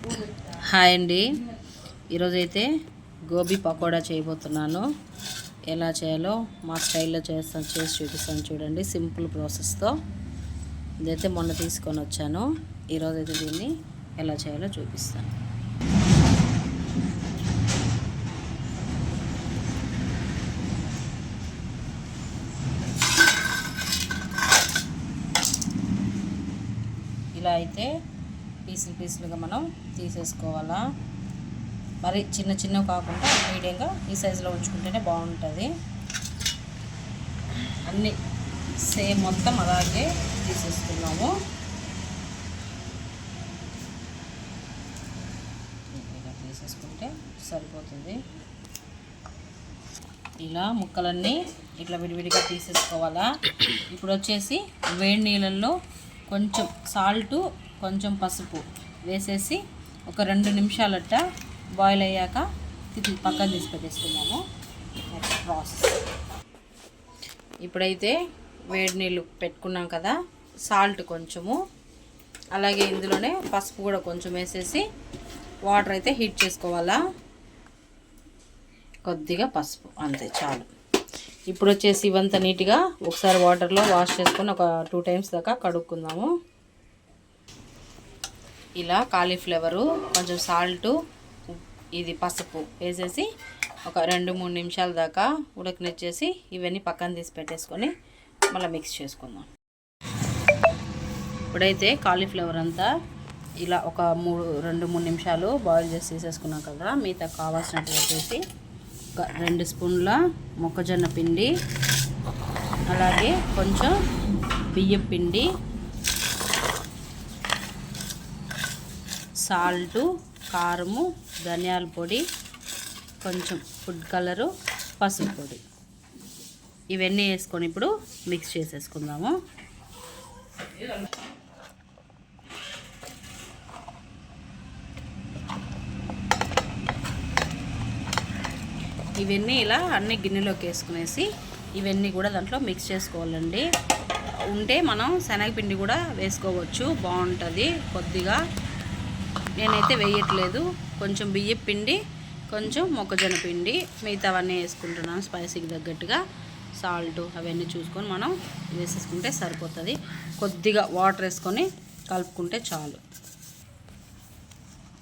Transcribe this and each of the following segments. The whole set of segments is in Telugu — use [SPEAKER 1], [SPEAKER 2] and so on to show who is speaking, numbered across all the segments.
[SPEAKER 1] హాయ్ అండి, ఈరోజైతే గోబీ పకోడా చేయబోతున్నాను. ఎలా చేయాలో మా స్టైల్లో చేసి చూపిస్తాను చూడండి, సింపుల్ ప్రాసెస్తో. ఇదైతే మొన్న తీసుకొని వచ్చాను. ఈరోజైతే దీన్ని ఎలా చేయాలో చూపిస్తాను. ఇలా అయితే పీసులుగా మనం తీసేసుకోవాలా. మరి చిన్నవి కాకుండా మీడియంగా ఈ సైజులో ఉంచుకుంటేనే బాగుంటుంది. అన్నీ సేమ్ మొత్తం అలాగే తీసేసుకున్నాము. ఇలా తీసేసుకుంటే సరిపోతుంది. ఇలా ముక్కలన్నీ ఇట్లా విడివిడిగా తీసేసుకోవాలా. ఇప్పుడు వచ్చేసి వేడి నీళ్ళల్లో కొంచెం సాల్టు, కొంచెం పసుపు వేసేసి ఒక 2 నిమిషాలట్ట బాయిల్ అయ్యాక పక్కన తీసి పెట్టేసుకున్నాము. Next process. ఇప్పుడైతే వేడి నీళ్ళు పెట్టుకున్నాం కదా, సాల్ట్ కొంచెము, అలాగే ఇందులోనే పసుపు కూడా కొంచెం వేసేసి వాటర్ అయితే హీట్ చేసుకోవాలా. కొద్దిగా పసుపు, అంతే చాలు. ఇప్పుడు వచ్చేసి ఇవంతా నీట్గా ఒకసారి వాటర్లో వాష్ చేసుకొని ఒక 2 టైమ్స్ దాకా కడుక్కుందాము. ఇలా కాలీఫ్లవరు, కొంచెం సాల్టు, ఇది పసుపు వేసేసి ఒక 2-3 నిమిషాల దాకా ఉడకనిచ్చేసి ఇవన్నీ పక్కన తీసి పెట్టేసుకొని మళ్ళీ మిక్స్ చేసుకుందాం. ఇప్పుడైతే కాలీఫ్లవర్ అంతా ఇలా ఒక 2-3 నిమిషాలు బాయిల్ చేసి తీసేసుకున్నాం కదా. మిగతా కావాల్సినట్టు వచ్చేసి ఒక 2 స్పూన్ల మొక్కజొన్న పిండి, అలాగే కొంచెం బియ్యం పిండి, సాల్టు, కారము, ధనియాల పొడి, కొంచెం ఫుడ్ కలరు, పసుపు పొడి, ఇవన్నీ వేసుకొని ఇప్పుడు మిక్స్ చేసేసుకుందాము. ఇవన్నీ ఇలా అన్ని గిన్నెలోకి వేసుకునేసి ఇవన్నీ కూడా దాంట్లో మిక్స్ చేసుకోవాలండి. ఉంటే మనం శనగపిండి కూడా వేసుకోవచ్చు, బాగుంటుంది. కొద్దిగా నేనైతే వేయట్లేదు, కొంచెం బియ్యం పిండి, కొంచెం మొక్కజొన్న పిండి, మిగతావన్నీ వేసుకుంటున్నాను స్పైసీకి తగ్గట్టుగా. సాల్ట్ అవన్నీ చూసుకొని మనం వేసేసుకుంటే సరిపోతుంది. కొద్దిగా వాటర్ వేసుకొని కలుపుకుంటే చాలు.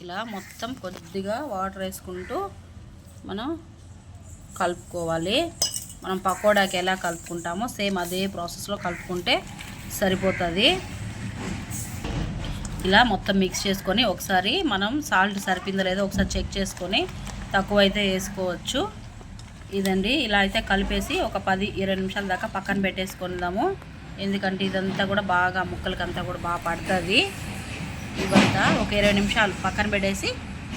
[SPEAKER 1] ఇలా మొత్తం కొద్దిగా వాటర్ వేసుకుంటూ మనం కలుపుకోవాలి. మనం పకోడాకి ఎలా కలుపుకుంటామో సేమ్ అదే ప్రాసెస్లో కలుపుకుంటే సరిపోతుంది. ఇలా మొత్తం మిక్స్ చేసుకొని ఒకసారి మనం సాల్ట్ సరిపోయిందో లేదో ఒకసారి చెక్ చేసుకొని తక్కువ అయితే వేసుకోవచ్చు. ఇదండి, ఇలా అయితే కలిపేసి ఒక 10-20 నిమిషాల దాకా పక్కన పెట్టేసుకుందాము. ఎందుకంటే ఇదంతా కూడా బాగా ముక్కలకంతా కూడా బాగా పడుతుంది. ఇవంతా ఒక 20 నిమిషాలు పక్కన పెట్టేసి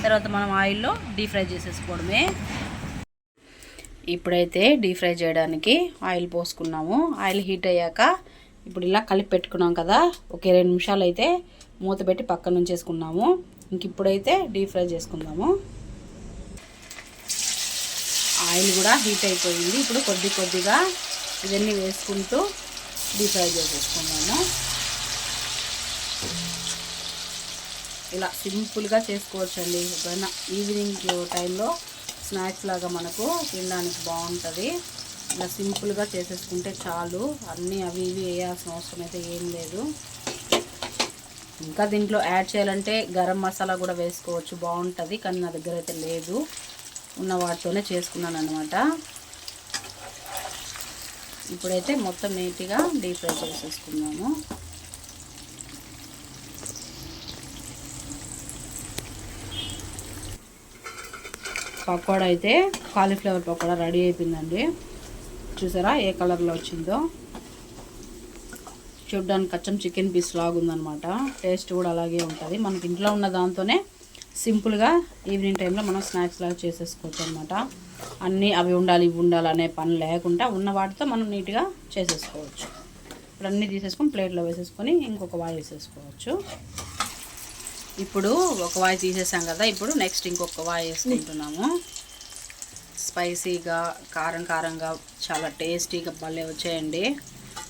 [SPEAKER 1] తర్వాత మనం ఆయిల్లో డీప్ ఫ్రై చేసేసుకోవడమే. ఇప్పుడైతే డీప్ ఫ్రై చేయడానికి ఆయిల్ పోసుకున్నాము. ఆయిల్ హీట్ అయ్యాక ఇప్పుడు ఇలా కలిపి పెట్టుకున్నాం కదా, ఒక 20 నిమిషాలు అయితే మూత పెట్టి పక్కన ఉంచేసుకున్నాము. ఇంక ఇప్పుడైతే డీప్ ఫ్రై చేసుకుందాము. ఆయిల్ కూడా హీట్ అయిపోయింది. ఇప్పుడు కొద్దిగా ఇవన్నీ వేసుకుంటూ డీప్ ఫ్రై చేసేసుకున్నాము. ఇలా సింపుల్గా చేసుకోవచ్చండి. ఎప్పుడైనా ఈవినింగ్ టైంలో స్నాక్స్ లాగా మనకు తినడానికి బాగుంటుంది. ఇలా సింపుల్గా చేసేసుకుంటే చాలు. అన్నీ అవి ఇవి వేయాల్సిన అవసరం అయితే ఏం లేదు. ఇంకా దీంట్లో యాడ్ చేయాలంటే గరం మసాలా కూడా వేసుకోవచ్చు, బాగుంటుంది. కానీ నా దగ్గర అయితే లేదు, ఉన్న వాటితోనే చేసుకున్నాను అనమాట. ఇప్పుడైతే మొత్తం నీట్గా డీప్ ఫ్రై చేసేసుకున్నాము. పకోడా అయితే కాలీఫ్లవర్ పకోడా రెడీ అయిపోయిందండి. చూసారా ఏ కలర్లో వచ్చిందో. చూడ్డానికి అచ్చం చికెన్ పీస్ లాగా ఉందన్నమాట. టేస్ట్ కూడా అలాగే ఉంటుంది. మనకి ఇంట్లో ఉన్న దాంతోనే సింపుల్గా ఈవినింగ్ టైంలో మనం స్నాక్స్ లాగా చేసేసుకోవచ్చు అనమాట. అన్నీ అవి ఉండాలి ఇవి ఉండాలి అనే పని లేకుండా ఉన్న వాటితో మనం నీట్గా చేసేసుకోవచ్చు. ఇప్పుడు అన్నీ తీసేసుకొని ప్లేట్లో వేసేసుకొని ఇంకొక వాయి వేసేసుకోవచ్చు. ఇప్పుడు ఒక వాయి తీసేసాం కదా, ఇప్పుడు నెక్స్ట్ ఇంకొక వాయి వేసుకుంటున్నాము. స్పైసీగా కారంగా చాలా టేస్టీగా భలే వచ్చాయండి.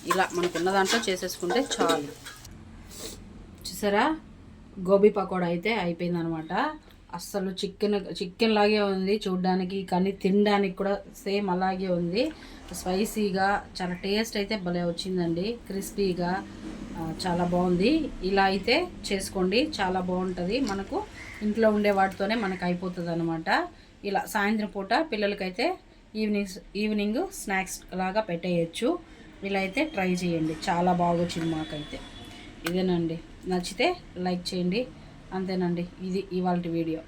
[SPEAKER 1] ఇలా మనకున్న దాంట్లో చేసేసుకుంటే చాలు. చూసారా గోబీ పకోడా అయితే అయిపోయిందనమాట. అస్సలు చికెన్ లాగే ఉంది చూడ్డానికి, కానీ తినడానికి కూడా సేమ్ అలాగే ఉంది. స్పైసీగా చాలా టేస్ట్ అయితే భలే వచ్చిందండి, క్రిస్పీగా చాలా బాగుంది. ఇలా అయితే చేసుకోండి, చాలా బాగుంటుంది. మనకు ఇంట్లో ఉండే వాటితోనే మనకు అయిపోతుంది అనమాట. ఇలా సాయంత్రం పూట పిల్లలకైతే ఈవినింగ్ స్నాక్స్ లాగా పెట్టేయచ్చు. ఇలా అయితే ట్రై చేయండి, చాలా బాగా వచ్చింది మాకైతే. ఇదేనండి, నచ్చితే లైక్ చేయండి. అంతేనండి, ఇది ఇవాళ వీడియో.